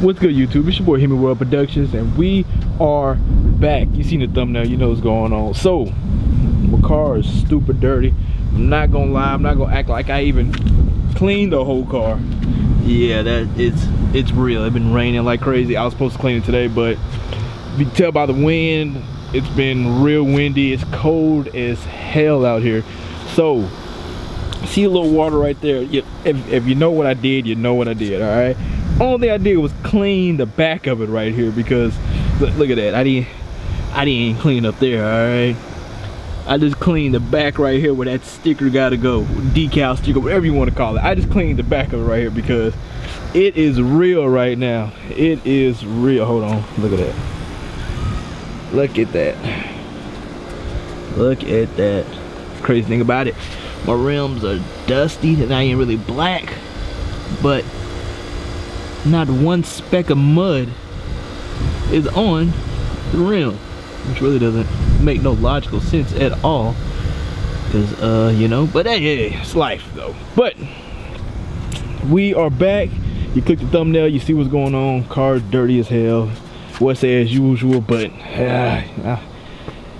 What's good, YouTube? It's your boy Hemiworldproductions, and we are back. You seen the thumbnail, you know what's going on. So, my car is stupid dirty. I'm not gonna lie, I'm not gonna act like I even cleaned the whole car. Yeah, it's real. It's been raining like crazy. I was supposed to clean it today, but you can tell by the wind, it's been real windy. It's cold as hell out here. So, see a little water right there. If you know what I did, you know what I did, all right? Only thing I did was clean the back of it right here, because look at that. I didn't clean up there, all right? I just cleaned the back right here where that sticker gotta go, decal sticker, whatever you want to call it. I just cleaned the back of it right here because it is real right now. It is real. Hold on, look at that. Look at that. Look at that. Crazy thing about it, my rims are dusty and I ain't really black, but not one speck of mud is on the rim, which really doesn't make no logical sense at all, because you know, but hey, it's life though. But we are back. You click the thumbnail, you see what's going on. Car's dirty as hell. What's say as usual, but I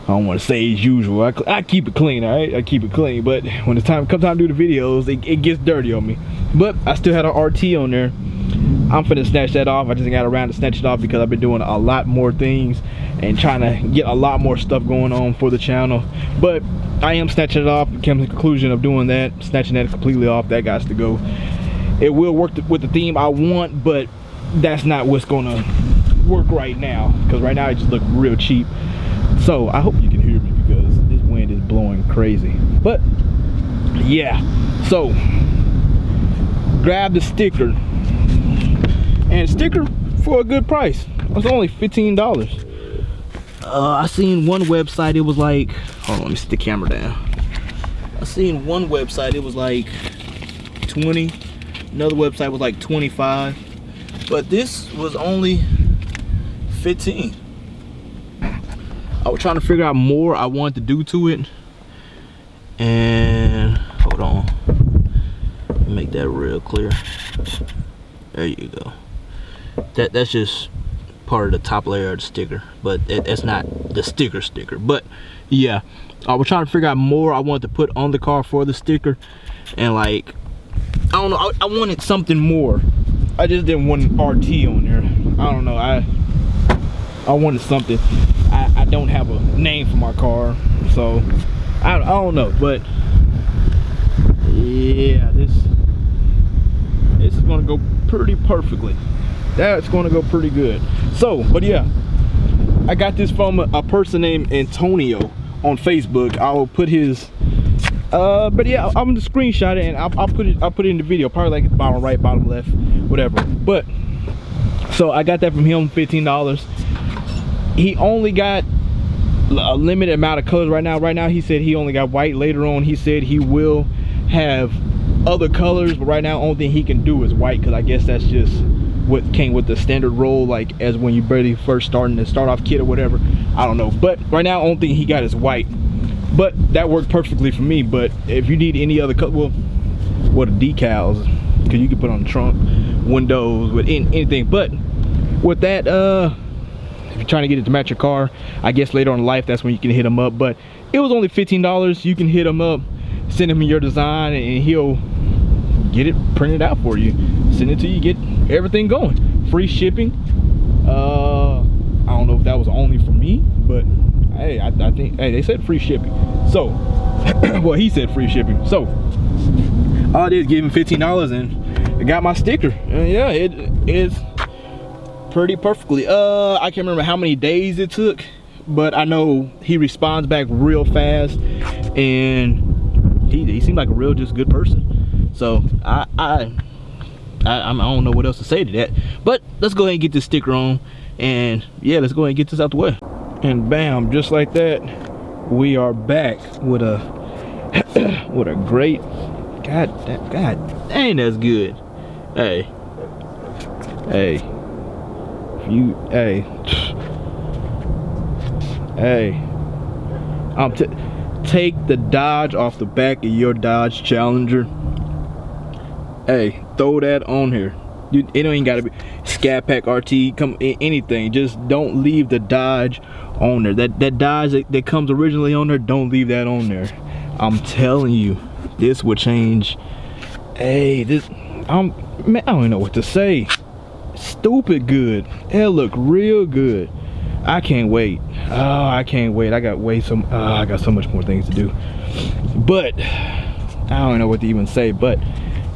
don't want to say as usual. I keep it clean, all right? I keep it clean, but when it's time to do the videos, it gets dirty on me. But I still had an RT on there. I'm finna snatch that off. I just got around to snatch it off because I've been doing a lot more things and trying to get a lot more stuff going on for the channel. But I am snatching it off. Came to the conclusion of doing that, snatching that completely off. That got to go. It will work with the theme I want, but that's not what's gonna work right now, because right now it just looks real cheap. So I hope you can hear me because this wind is blowing crazy. But yeah, so grab the sticker, and sticker for a good price. It's only $15. I seen one website, it was like, hold on, let me sit the camera down. I seen one website, it was like 20. Another website was like 25. But this was only 15. I was trying to figure out more I wanted to do to it. And hold on. Make that real clear. There you go. That's just part of the top layer of the sticker, but that's not the sticker. But yeah, I was trying to figure out more I wanted to put on the car for the sticker, and like, I don't know, I wanted something more. I just didn't want an RT on there. I don't know, I wanted something. I don't have a name for my car, so I don't know. But yeah, this is gonna go pretty perfectly. That's gonna go pretty good. So, but yeah, I got this from a person named Antonio on Facebook. I'll put his but yeah, I'm gonna screenshot it and I'll put it in the video, probably like bottom right, bottom left, whatever. But so I got that from him, $15. He only got a limited amount of colors right now. Right now he said he only got white. Later on he said he will have other colors, but right now only thing he can do is white, because I guess that's just what came with the standard roll, like as when you barely first start off kit or whatever. I don't know, but right now only thing he got is white. But that worked perfectly for me. But if you need any other color, well, what are decals, because you can put on the trunk, windows, with anything. But with that, if you're trying to get it to match your car, I guess later on in life that's when you can hit him up. But it was only $15. You can hit him up, send him your design, and he'll get it printed out for you, send it to you, get everything going, free shipping. I don't know if that was only for me, but hey, I think, hey, they said free shipping. So well, he said free shipping. So all I did is give him $15 and I got my sticker. And yeah, it is pretty perfectly. I can't remember how many days it took, but I know he responds back real fast, and he seemed like a real just good person. So I don't know what else to say to that, but let's go ahead and get this sticker on, and yeah, let's go ahead and get this out the way. And bam, just like that, we are back with a with a great, god dang, that's good. Hey, take the Dodge off the back of your Dodge Challenger. Hey, throw that on here. It don't even gotta be. Scat Pack RT, come anything. Just don't leave the Dodge on there. That Dodge that comes originally on there, don't leave that on there. I'm telling you, this would change. Hey, this, man, I don't even know what to say. Stupid good. It look real good. I can't wait. Oh, I can't wait. I got I got so much more things to do. But I don't know what to even say. But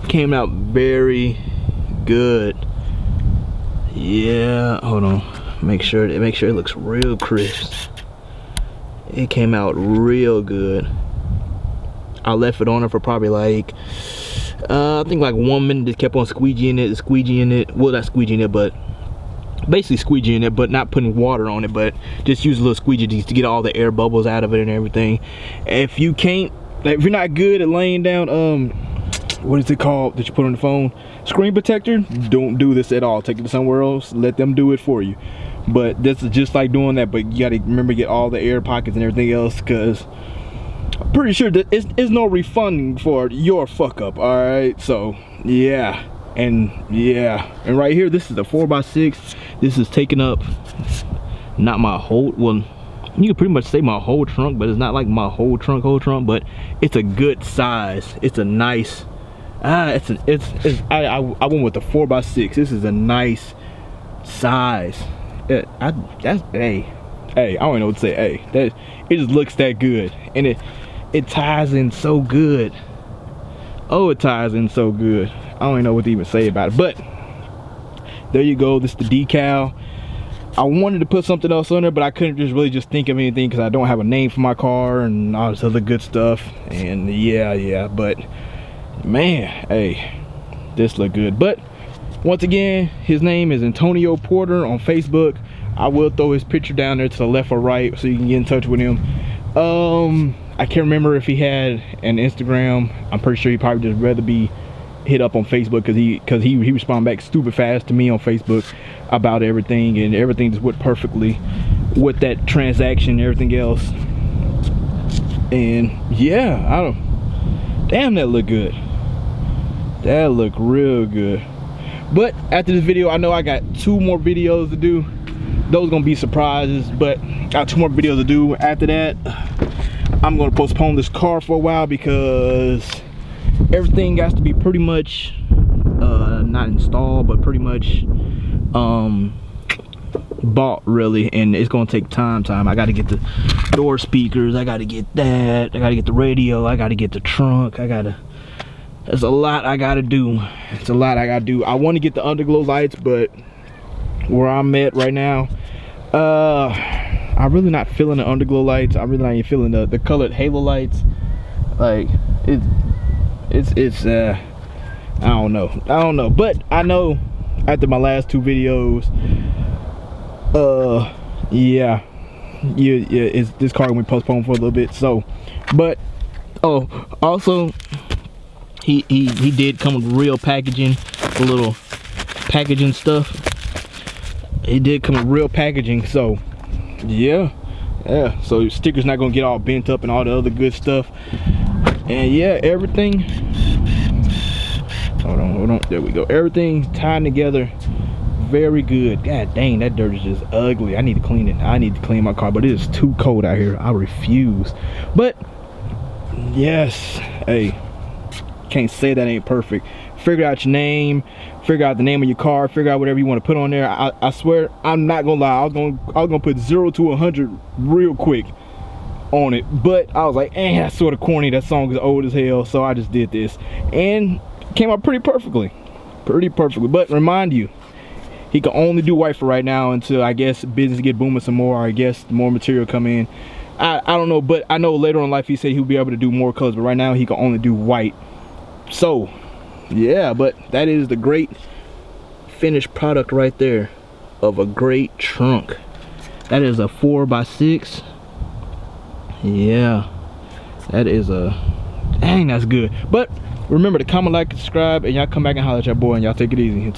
it came out very good. Yeah. Hold on. Make sure it looks real crisp. It came out real good. I left it on there for probably like I think like 1 minute. Just kept on squeegeeing it. Well, not squeegeeing it, but basically squeegeeing it, but not putting water on it, but just use a little squeegee to get all the air bubbles out of it and everything. If you can't, like, if you're not good at laying down what is it called that you put on the phone, screen protector, don't do this at all. Take it to somewhere else, let them do it for you. But this is just like doing that, but you gotta remember to get all the air pockets and everything else, because I'm pretty sure that it's no refunding for your fuck up. All right, so yeah. And yeah, and right here, this is a 4x6. This is taking up not my whole, well, you could pretty much say my whole trunk, but it's not like my whole trunk, but it's a good size. It's a nice, I went with the 4x6. This is a nice size. Hey, I don't know what to say. Hey, it just looks that good, and it ties in so good. Oh, it ties in so good. I don't even know what to even say about it, but there you go. This is the decal. I wanted to put something else on there, but I couldn't really think of anything because I don't have a name for my car and all this other good stuff. And yeah, but man, hey, this look good. But once again, his name is Antonio Porter on Facebook. I will throw his picture down there to the left or right so you can get in touch with him. I can't remember if he had an Instagram. I'm pretty sure he probably just rather be hit up on Facebook because he responded back stupid fast to me on Facebook about everything, and everything just went perfectly with that transaction and everything else. And yeah, damn, that look good. That look real good. But after this video, I know I got 2 more videos to do. Those gonna be surprises, but I got 2 more videos to do. After that, I'm gonna postpone this car for a while because everything has to be pretty much not installed, but pretty much bought, really, and it's gonna take time. I gotta get the door speakers, I gotta get that, I gotta get the radio, I gotta get the trunk, there's a lot I gotta do. It's a lot I gotta do. I want to get the underglow lights, but where I'm at right now, I'm really not feeling the underglow lights. I'm really not even feeling the colored halo lights. Like it's I don't know, but I know after my last 2 videos, yeah, this car gonna be postponed for a little bit. So, but also he did come with real packaging, a little packaging stuff. He did come with real packaging, so yeah, so stickers not gonna get all bent up and all the other good stuff. And yeah, everything, hold on, there we go, everything tied together very good. God dang, that dirt is just ugly. I need to clean it. I need to clean my car, but it is too cold out here. I refuse. But yes, hey, can't say that ain't perfect. Figure out your name, figure out the name of your car, figure out whatever you want to put on there. I swear, I'm not gonna lie, I was gonna put 0 to 100 real quick on it, but I was like, that's sort of corny. That song is old as hell, so I just did this, and came out pretty perfectly. But remind you, he can only do white for right now until, I guess, business get booming some more, or I guess more material come in. I don't know, but I know later in life he said he'll be able to do more colors, but right now he can only do white. So yeah, but that is the great finished product right there of a great trunk. That is a 4x6. Yeah, that is dang, that's good. But remember to comment, like, subscribe, and y'all come back and holler at your boy, and y'all take it easy.